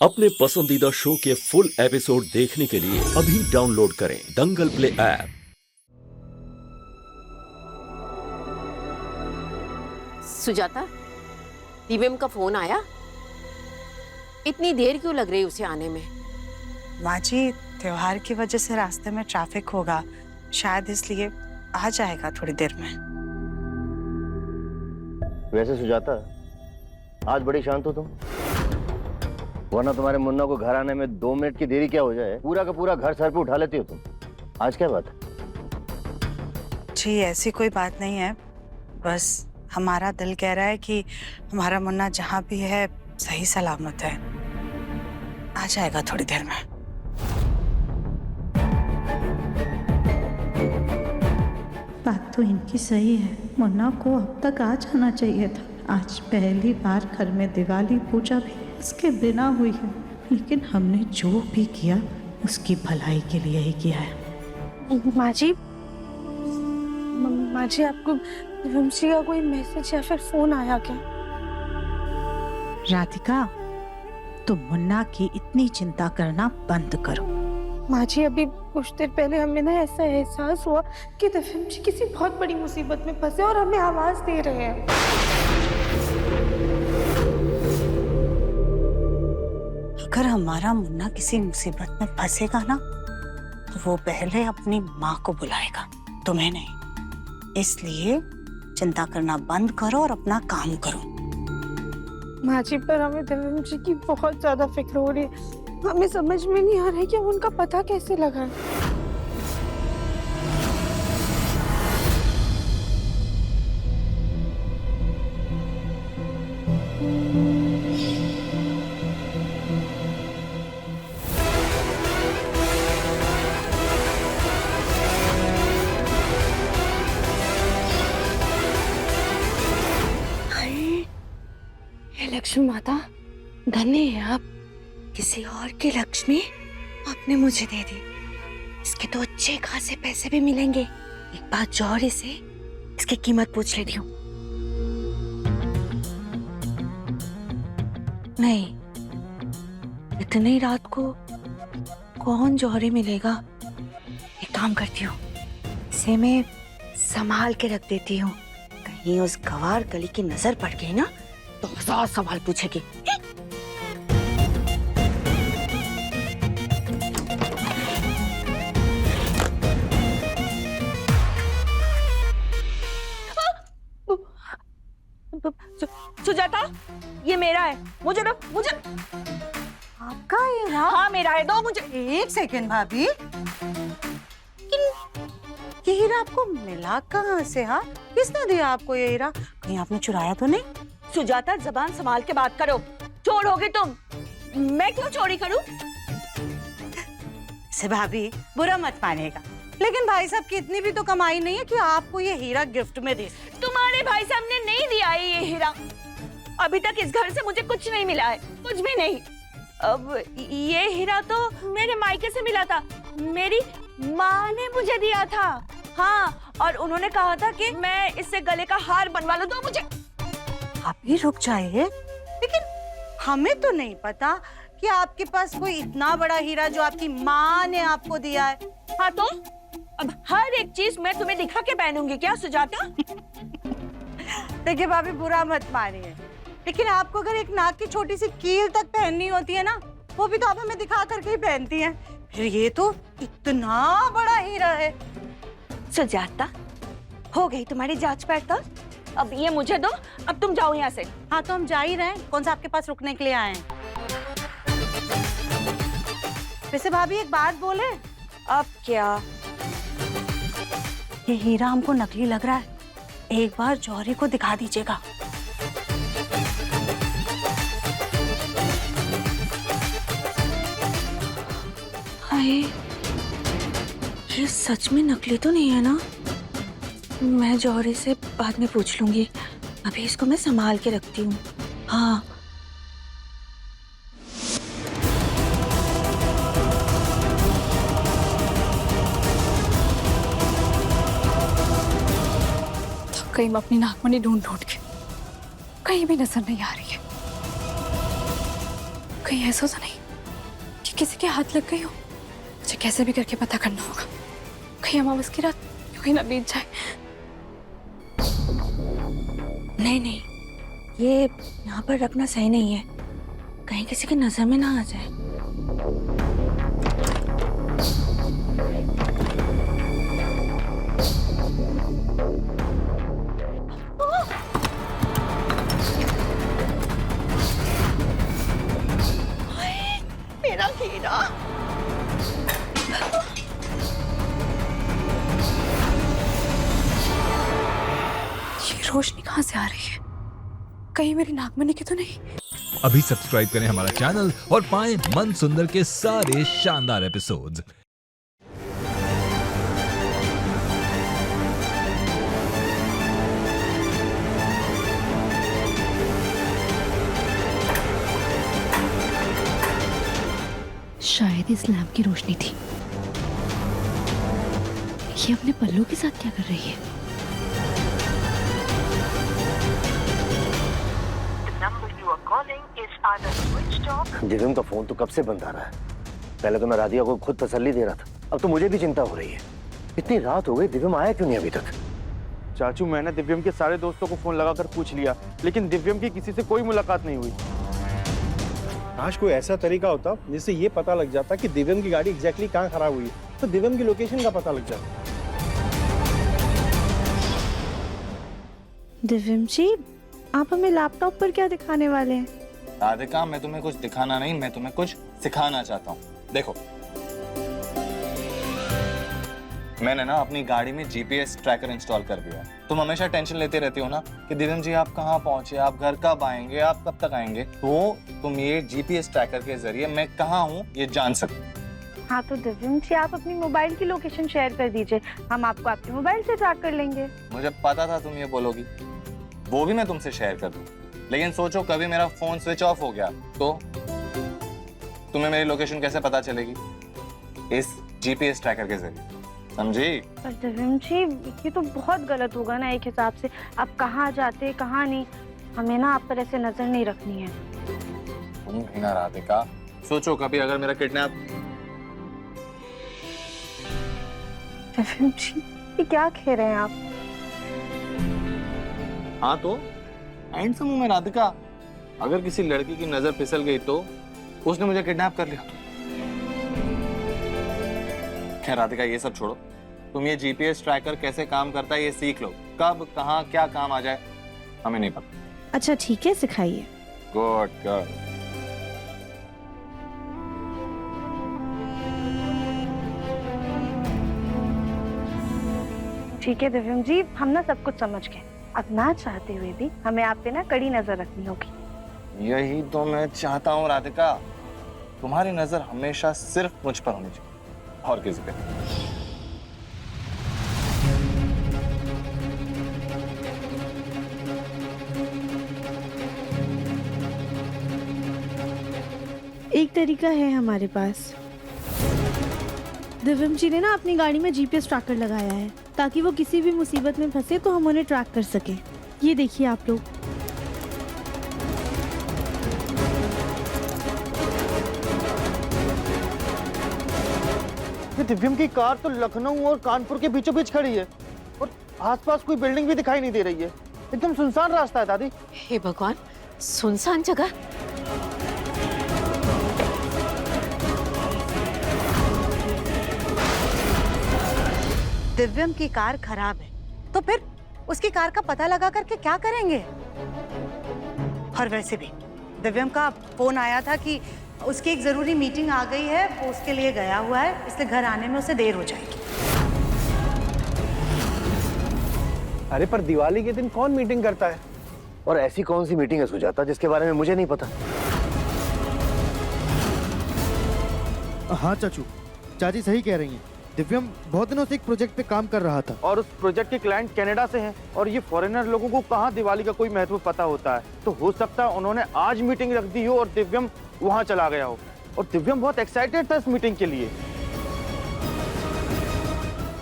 अपने पसंदीदा शो के फुल एपिसोड देखने के लिए अभी डाउनलोड करें दंगल प्ले ऐप। सुजाता, दिव्यम का फोन आया? इतनी देर क्यों लग रही उसे आने में? माँ जी, त्योहार की वजह से रास्ते में ट्रैफिक होगा, शायद इसलिए आ जाएगा थोड़ी देर में। वैसे सुजाता, आज बड़ी शांत हो तुम, वरना तुम्हारे मुन्ना को घर आने में 2 मिनट की देरी क्या हो जाए पूरा का पूरा घर सर पे उठा लेती हो तुम। आज क्या बात है? जी ऐसी कोई बात नहीं है, बस हमारा दिल कह रहा है कि हमारा मुन्ना जहाँ भी है सही सलामत है, आ जाएगा थोड़ी देर में। बात तो इनकी सही है, मुन्ना को अब तक आ जाना चाहिए था। आज पहली बार घर में दिवाली पूजा भी उसके बिना हुई है, लेकिन हमने जो भी किया उसकी भलाई के लिए ही किया है। माँ जी, आपको वंशी का कोई मैसेज या फिर फोन आया क्या? राधिका, तुम मुन्ना की इतनी चिंता करना बंद करो। माँ जी, अभी कुछ देर पहले हमें ना ऐसा एहसास हुआ कि दिव्यम जी किसी बहुत बड़ी मुसीबत में फंसे और हमें आवाज दे रहे हैं। अगर हमारा मुन्ना किसी मुसीबत में फंसेगा ना, तो वो पहले अपनी माँ को बुलाएगा, तुम्हें नहीं। इसलिए चिंता करना बंद करो और अपना काम करो। माँ जी, पर हमें दिव्यम जी की बहुत ज्यादा फिक्र हो रही है। हमें समझ में नहीं आ रहा है कि उनका पता कैसे लगा है। लक्ष्मी माता, धन्य है आप। किसी और की लक्ष्मी आपने मुझे दे दी। इसके तो अच्छे खासे पैसे भी मिलेंगे। एक बार जौहरी से इसकी कीमत पूछ लेती हूँ। नहीं, इतनी रात को कौन जौहरी मिलेगा? एक काम करती हूँ, इसे मैं संभाल के रख देती हूँ। कहीं उस गवार गली की नजर पड़ गई ना तो 1000 सवाल पूछेगी। सुजाता, ये मेरा है, मुझे दो, मुझे। आपका ये ना? हाँ मेरा है, दो मुझे। एक सेकंड भाभी, ये हीरा आपको मिला कहाँ से? हाँ, किसने दिया आपको ये हीरा? कहीं आपने चुराया तो नहीं? सुजाता, जबान संभाल के बात करो, चोर होगे तुम। मैं क्यों चोरी करूं? से भाभी बुरा मत मानिएगा, लेकिन भाई साहब की इतनी भी तो कमाई नहीं है कि आपको ये हीरा गिफ्ट में दे। तुम्हारे भाई साहब ने नहीं दिया है ये हीरा। अभी तक इस घर से मुझे कुछ नहीं मिला है, कुछ भी नहीं। अब ये हीरा तो मेरे मायके से मिला था, मेरी माँ ने मुझे दिया था। हाँ, और उन्होंने कहा था कि मैं इससे गले का हार बनवा लूं। दो मुझे। आप ही रुक जाइए, लेकिन हमें तो नहीं पता कि आपके पास कोई इतना बड़ा हीरा जो आपकी माँ ने आपको दिया है। हाँ तो अब हर एक चीज मैं तुम्हें दिखा के पहनूंगी क्या सुजाता? देखिए भाभी, बुरा मत मानिए, लेकिन आपको अगर एक नाक की छोटी सी कील तक पहननी होती है ना, वो भी तो आप हमें दिखा करके ही पहनती हैं। फिर ये तो इतना बड़ा हीरा है। सुजाता, हो गई तुम्हारी जांच पड़ताल, अब ये मुझे दो। अब तुम जाओ यहाँ से। हाँ तो हम जा ही रहे हैं, कौन सा आपके पास रुकने के लिए आए हैं? वैसे भाभी एक बात बोले? अब क्या? ये हीरा हमको नकली लग रहा है, एक बार जौहरी को दिखा दीजिएगा। हाय, ये सच में नकली तो नहीं है ना? मैं जौहरी से बाद में पूछ लूंगी, अभी इसको मैं संभाल के रखती हूँ। हाँ, कहीं मैं अपनी नागमणि ढूंढ के कहीं भी नजर नहीं आ रही है। कहीं ऐसा तो नहीं कि किसी के हाथ लग गई हो। मुझे कैसे भी करके पता करना होगा, कहीं अमावस की रात यूं ही ना बीत जाए। नहीं नहीं, ये यहाँ पर रखना सही नहीं है, कहीं किसी की नजर में ना आ जाए। मेरा हीरा। ये रोशनी कहाँ से आ रही है? कहीं मेरी नागमणि की तो नहीं? अभी सब्सक्राइब करें हमारा चैनल और पाएं मन सुंदर के सारे शानदार एपिसोड्स। शायद इस लैम्प की रोशनी थी। ये अपने पल्लू के साथ क्या कर रही है? दिव्यम का फोन तो कब से बंद आ रहा है। पहले तो मैं राधिका को खुद तसल्ली दे रहा था, अब तो मुझे भी चिंता हो रही है। इतनी रात हो गई, दिव्यम आया क्यों नहीं अभी तक? चाचू, मैंने दिव्यम के सारे दोस्तों को फोन लगाकर पूछ लिया, लेकिन दिव्यम की किसी से कोई मुलाकात नहीं हुई। काश कोई ऐसा तरीका होता जिससे ये पता लग जाता कि दिव्यम की गाड़ी एग्जैक्टली कहाँ खराब हुई है, तो दिव्यम की लोकेशन का पता लग जाता। दिव्यम जी, आप हमें लैपटॉप पर क्या दिखाने वाले हैं? राधिका, मैं तुम्हें कुछ दिखाना नहीं, मैं तुम्हें कुछ सिखाना चाहता हूँ। देखो, मैंने ना अपनी गाड़ी में जीपीएस ट्रैकर इंस्टॉल कर दिया। तुम हमेशा टेंशन लेते रहती हो ना कि दिव्यम जी आप कहाँ पहुंचे, आप घर कब आएंगे, आप कब तक आएंगे, तो तुम ये जीपीएस ट्रैकर के जरिए मैं कहाँ हूँ ये जान सकते। हाँ तो दिव्यम जी, आप अपनी मोबाइल की लोकेशन शेयर कर दीजिए, हम आपको आपके मोबाइल से ट्रैक कर लेंगे। मुझे पता था तुम ये बोलोगी, वो भी मैं तुमसे शेयर कर दूं, लेकिन सोचो कभी मेरा फोन स्विच ऑफ हो गया तो तुम्हें मेरी लोकेशन कैसे पता चलेगी? इस जीपीएस ट्रैकर के जरिए, समझी? पर दिव्यम जी, ये तो बहुत गलत होगा ना एक हिसाब से। आप कहाँ जाते कहाँ नहीं, हमें ना आप पर ऐसे नजर नहीं रखनी है। तुम भी ना राधिका, सोचो कभी अगर मेरा किडनैप। दिव्यम जी, ये क्या कह रहे हैं आप? हाँ तो एंड समूह में राधिका, अगर किसी लड़की की नजर फिसल गई तो उसने मुझे किडनैप कर लिया। खैर राधिका, ये सब छोड़ो, तुम ये जीपीएस ट्रैकर कैसे काम करता है ये सीख लो। कब कहाँ क्या काम आ जाए हमें नहीं पता। अच्छा ठीक है, सिखाइए। Good good. ठीक है दिव्यम जी, हम ना सब कुछ समझ गए। अब ना चाहते हुए भी हमें आप पे ना कड़ी नजर रखनी होगी। यही तो मैं चाहता हूँ राधिका, तुम्हारी नजर हमेशा सिर्फ मुझ पर होनी चाहिए और किसी पे। एक तरीका है हमारे पास। दिव्यम जी ने ना अपनी गाड़ी में जीपीएस ट्रैकर लगाया है ताकि वो किसी भी मुसीबत में फंसे तो हम उन्हें ट्रैक कर सके। ये देखिए आप लोग। ये दिव्यम की कार तो लखनऊ और कानपुर के बीचों बीच खड़ी है और आसपास कोई बिल्डिंग भी दिखाई नहीं दे रही है। एकदम सुनसान रास्ता है दादी। हे भगवान, सुनसान जगह। दिव्यम की कार खराब है तो फिर उसकी कार का पता लगा करके क्या करेंगे? और वैसे भी दिव्यम का फोन आया था कि उसकी एक जरूरी मीटिंग आ गई है, वो उसके लिए गया हुआ है, इसलिए घर आने में उसे देर हो जाएगी। अरे पर दिवाली के दिन कौन मीटिंग करता है? और ऐसी कौन सी मीटिंग है सुजाता जिसके बारे में मुझे नहीं पता? हाँ चाचू, चाची सही कह रही हैं। दिव्यम बहुत दिनों से एक प्रोजेक्ट पे काम कर रहा था और उस प्रोजेक्ट के क्लाइंट कनाडा से हैं और ये फॉरेनर लोगों को कहाँ दिवाली का कोई महत्व पता होता है। तो हो सकता है उन्होंने आज मीटिंग रख दी हो और दिव्यम वहां चला गया हो। और दिव्यम बहुत एक्साइटेड था इस मीटिंग के लिए।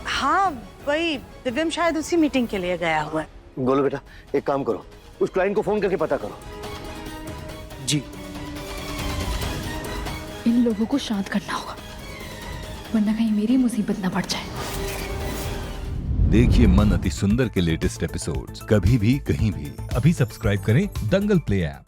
हाँ वही, दिव्यम शायद उसी मीटिंग के लिए गया हुआ है। बोलो बेटा, एक काम करो, उस क्लाइंट को फोन करके पता करो। जी। इन लोगों को शांत करना होगा, वरना कहीं मेरी मुसीबत ना बढ़ जाए। देखिए मन अति सुंदर के लेटेस्ट एपिसोड्स कभी भी कहीं भी। अभी सब्सक्राइब करें दंगल प्ले ऐप।